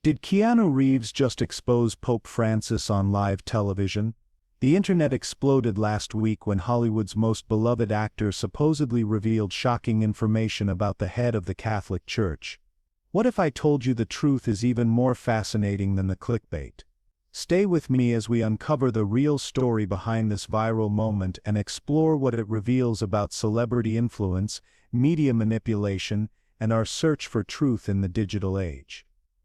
Did Keanu Reeves just expose Pope Francis on live television? The internet exploded last week when Hollywood's most beloved actor supposedly revealed shocking information about the head of the Catholic Church. What if I told you the truth is even more fascinating than the clickbait? Stay with me as we uncover the real story behind this viral moment and explore what it reveals about celebrity influence, media manipulation, and our search for truth in the digital age.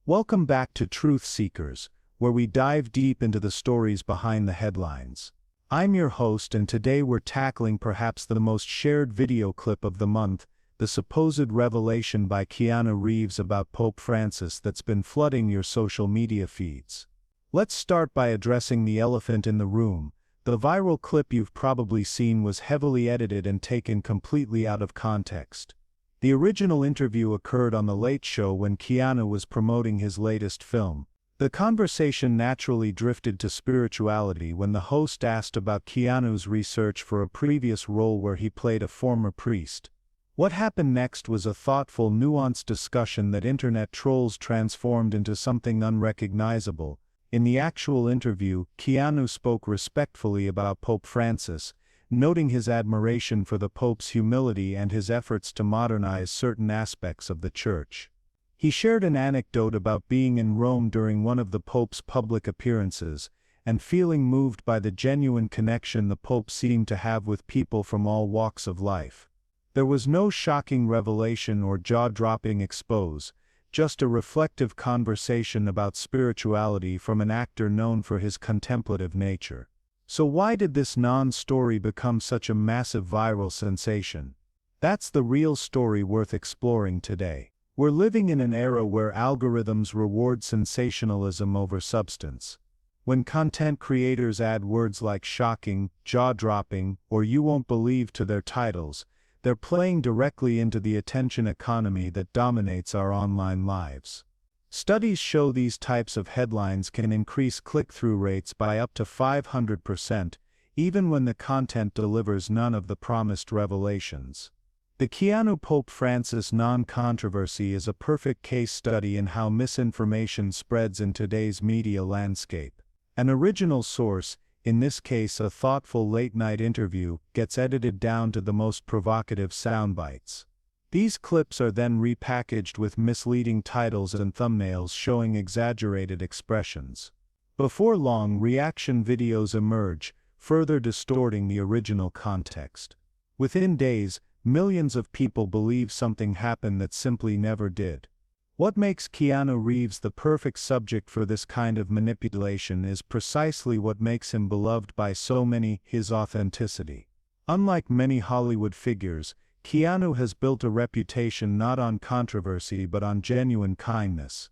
Welcome back to Truth Seekers, where we dive deep into the stories behind the headlines. I'm your host, and today we're tackling perhaps the most shared video clip of the month, the supposed revelation by Keanu Reeves about Pope Francis that's been flooding your social media feeds. Let's start by addressing the elephant in the room. The viral clip you've probably seen was heavily edited and taken completely out of context. The original interview occurred on The Late Show when Keanu was promoting his latest film. The conversation naturally drifted to spirituality when the host asked about Keanu's research for a previous role where he played a former priest. What happened next was a thoughtful, nuanced discussion that internet trolls transformed into something unrecognizable. In the actual interview, Keanu spoke respectfully about Pope Francis, noting his admiration for the Pope's humility and his efforts to modernize certain aspects of the Church. He shared an anecdote about being in Rome during one of the Pope's public appearances, and feeling moved by the genuine connection the Pope seemed to have with people from all walks of life. There was no shocking revelation or jaw-dropping expose, just a reflective conversation about spirituality from an actor known for his contemplative nature. So why did this non-story become such a massive viral sensation? That's the real story worth exploring today. We're living in an era where algorithms reward sensationalism over substance. When content creators add words like shocking, jaw-dropping, or you won't believe to their titles, they're playing directly into the attention economy that dominates our online lives. Studies show these types of headlines can increase click-through rates by up to 500%, even when the content delivers none of the promised revelations. The Keanu Pope Francis non-controversy is a perfect case study in how misinformation spreads in today's media landscape. An original source, in this case a thoughtful late-night interview, gets edited down to the most provocative soundbites. These clips are then repackaged with misleading titles and thumbnails showing exaggerated expressions. Before long, reaction videos emerge, further distorting the original context. Within days, millions of people believe something happened that simply never did. What makes Keanu Reeves the perfect subject for this kind of manipulation is precisely what makes him beloved by so many: his authenticity. Unlike many Hollywood figures, Keanu has built a reputation not on controversy but on genuine kindness.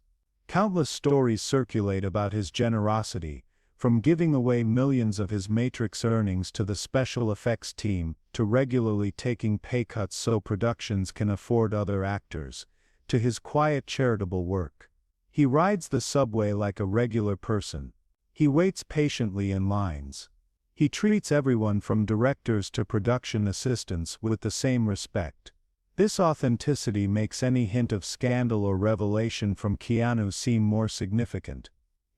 Countless stories circulate about his generosity, from giving away millions of his Matrix earnings to the special effects team, to regularly taking pay cuts so productions can afford other actors, to his quiet charitable work. He rides the subway like a regular person. He waits patiently in lines. He treats everyone from directors to production assistants with the same respect. This authenticity makes any hint of scandal or revelation from Keanu seem more significant.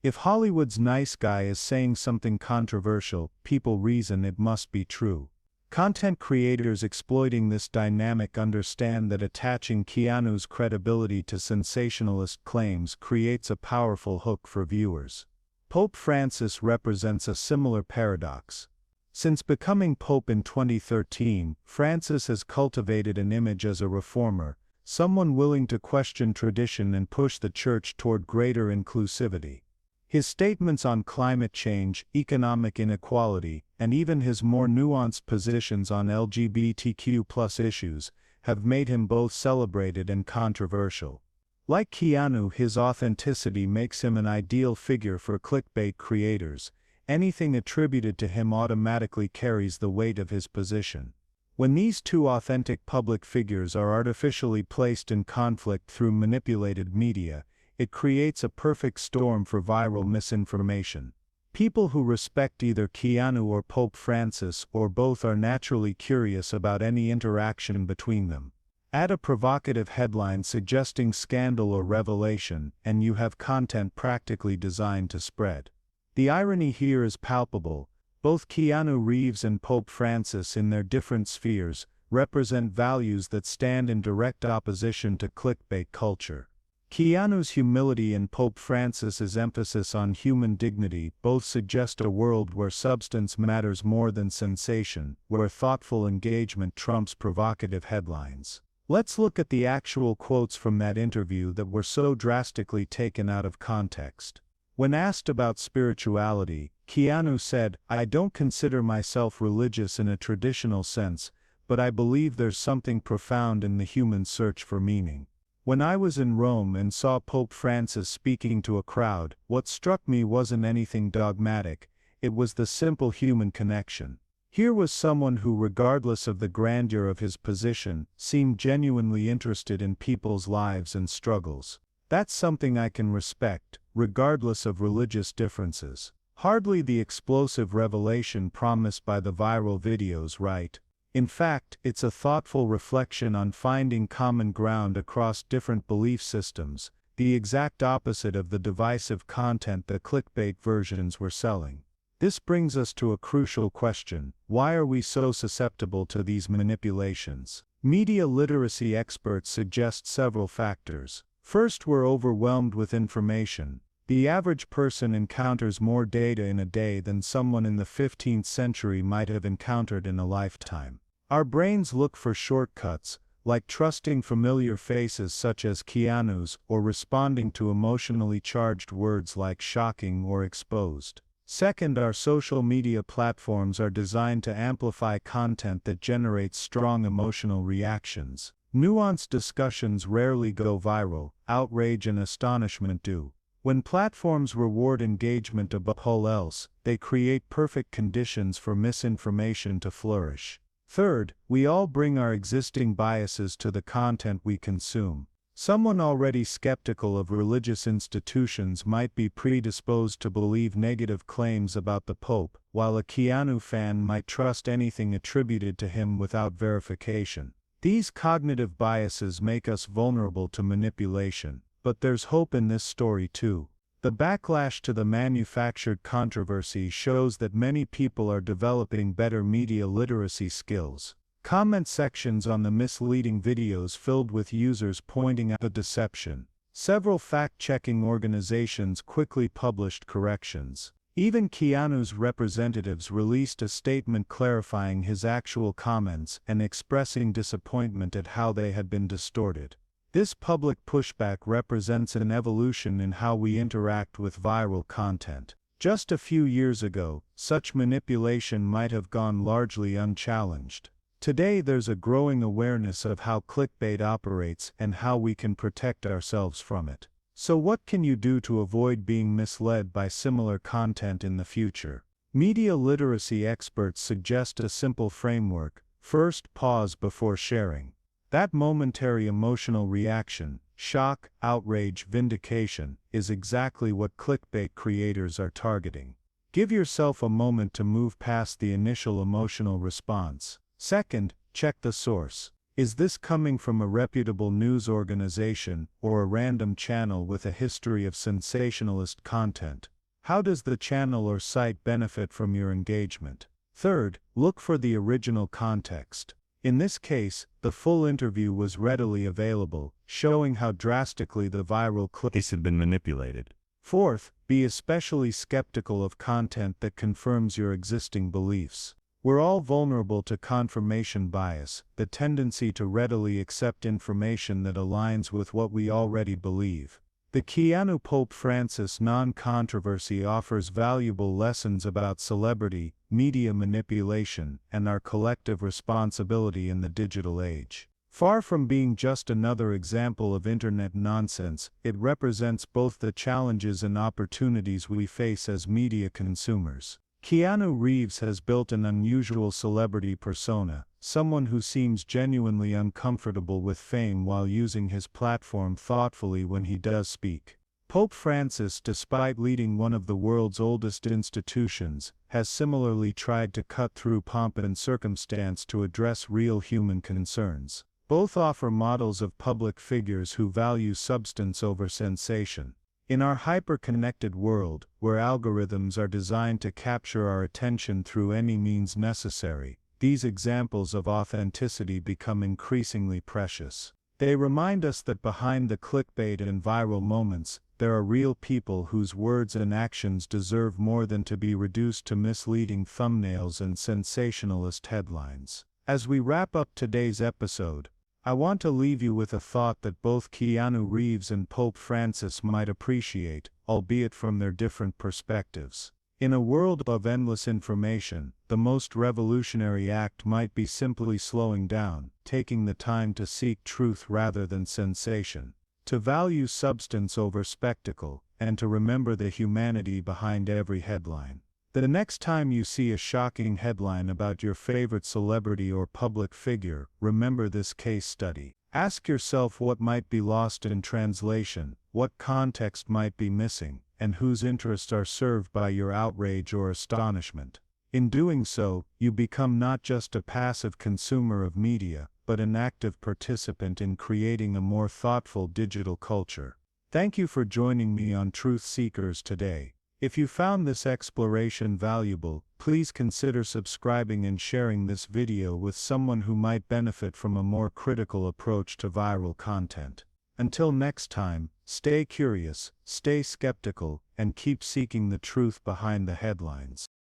If Hollywood's nice guy is saying something controversial, people reason it must be true. Content creators exploiting this dynamic understand that attaching Keanu's credibility to sensationalist claims creates a powerful hook for viewers. Pope Francis represents a similar paradox. Since becoming Pope in 2013, Francis has cultivated an image as a reformer, someone willing to question tradition and push the Church toward greater inclusivity. His statements on climate change, economic inequality, and even his more nuanced positions on LGBTQ+ issues have made him both celebrated and controversial. Like Keanu, his authenticity makes him an ideal figure for clickbait creators. Anything attributed to him automatically carries the weight of his position. When these two authentic public figures are artificially placed in conflict through manipulated media, it creates a perfect storm for viral misinformation. People who respect either Keanu or Pope Francis or both are naturally curious about any interaction between them. Add a provocative headline suggesting scandal or revelation, and you have content practically designed to spread. The irony here is palpable. Both Keanu Reeves and Pope Francis, in their different spheres, represent values that stand in direct opposition to clickbait culture. Keanu's humility and Pope Francis's emphasis on human dignity both suggest a world where substance matters more than sensation, where thoughtful engagement trumps provocative headlines. Let's look at the actual quotes from that interview that were so drastically taken out of context. When asked about spirituality, Keanu said, "I don't consider myself religious in a traditional sense, but I believe there's something profound in the human search for meaning. When I was in Rome and saw Pope Francis speaking to a crowd, what struck me wasn't anything dogmatic, it was the simple human connection. Here was someone who, regardless of the grandeur of his position, seemed genuinely interested in people's lives and struggles. That's something I can respect, regardless of religious differences." Hardly the explosive revelation promised by the viral videos, right? In fact, it's a thoughtful reflection on finding common ground across different belief systems, the exact opposite of the divisive content the clickbait versions were selling. This brings us to a crucial question: why are we so susceptible to these manipulations? Media literacy experts suggest several factors. First, we're overwhelmed with information. The average person encounters more data in a day than someone in the 15th century might have encountered in a lifetime. Our brains look for shortcuts, like trusting familiar faces such as Keanu's, or responding to emotionally charged words like shocking or exposed. Second, our social media platforms are designed to amplify content that generates strong emotional reactions. Nuanced discussions rarely go viral, outrage and astonishment do. When platforms reward engagement above all else, they create perfect conditions for misinformation to flourish. Third, we all bring our existing biases to the content we consume. Someone already skeptical of religious institutions might be predisposed to believe negative claims about the Pope, while a Keanu fan might trust anything attributed to him without verification. These cognitive biases make us vulnerable to manipulation. But there's hope in this story too. The backlash to the manufactured controversy shows that many people are developing better media literacy skills. Comment sections on the misleading videos filled with users pointing out the deception. Several fact-checking organizations quickly published corrections. Even Keanu's representatives released a statement clarifying his actual comments and expressing disappointment at how they had been distorted. This public pushback represents an evolution in how we interact with viral content. Just a few years ago, such manipulation might have gone largely unchallenged. Today there's a growing awareness of how clickbait operates and how we can protect ourselves from it. So what can you do to avoid being misled by similar content in the future? Media literacy experts suggest a simple framework. First, pause before sharing. That momentary emotional reaction, shock, outrage, vindication, is exactly what clickbait creators are targeting. Give yourself a moment to move past the initial emotional response. Second, check the source. Is this coming from a reputable news organization or a random channel with a history of sensationalist content? How does the channel or site benefit from your engagement? Third, look for the original context. In this case, the full interview was readily available, showing how drastically the viral clips had been manipulated. Fourth, be especially skeptical of content that confirms your existing beliefs. We're all vulnerable to confirmation bias, the tendency to readily accept information that aligns with what we already believe. The Keanu Pope Francis non-controversy offers valuable lessons about celebrity, media manipulation, and our collective responsibility in the digital age. Far from being just another example of internet nonsense, it represents both the challenges and opportunities we face as media consumers. Keanu Reeves has built an unusual celebrity persona, someone who seems genuinely uncomfortable with fame while using his platform thoughtfully when he does speak. Pope Francis, despite leading one of the world's oldest institutions, has similarly tried to cut through pomp and circumstance to address real human concerns. Both offer models of public figures who value substance over sensation. In our hyper-connected world, where algorithms are designed to capture our attention through any means necessary, these examples of authenticity become increasingly precious. They remind us that behind the clickbait and viral moments, there are real people whose words and actions deserve more than to be reduced to misleading thumbnails and sensationalist headlines. As we wrap up today's episode, I want to leave you with a thought that both Keanu Reeves and Pope Francis might appreciate, albeit from their different perspectives. In a world of endless information, the most revolutionary act might be simply slowing down, taking the time to seek truth rather than sensation, to value substance over spectacle, and to remember the humanity behind every headline. The next time you see a shocking headline about your favorite celebrity or public figure, remember this case study. Ask yourself what might be lost in translation, what context might be missing, and whose interests are served by your outrage or astonishment. In doing so, you become not just a passive consumer of media, but an active participant in creating a more thoughtful digital culture. Thank you for joining me on Truth Seekers today. If you found this exploration valuable, please consider subscribing and sharing this video with someone who might benefit from a more critical approach to viral content. Until next time, stay curious, stay skeptical, and keep seeking the truth behind the headlines.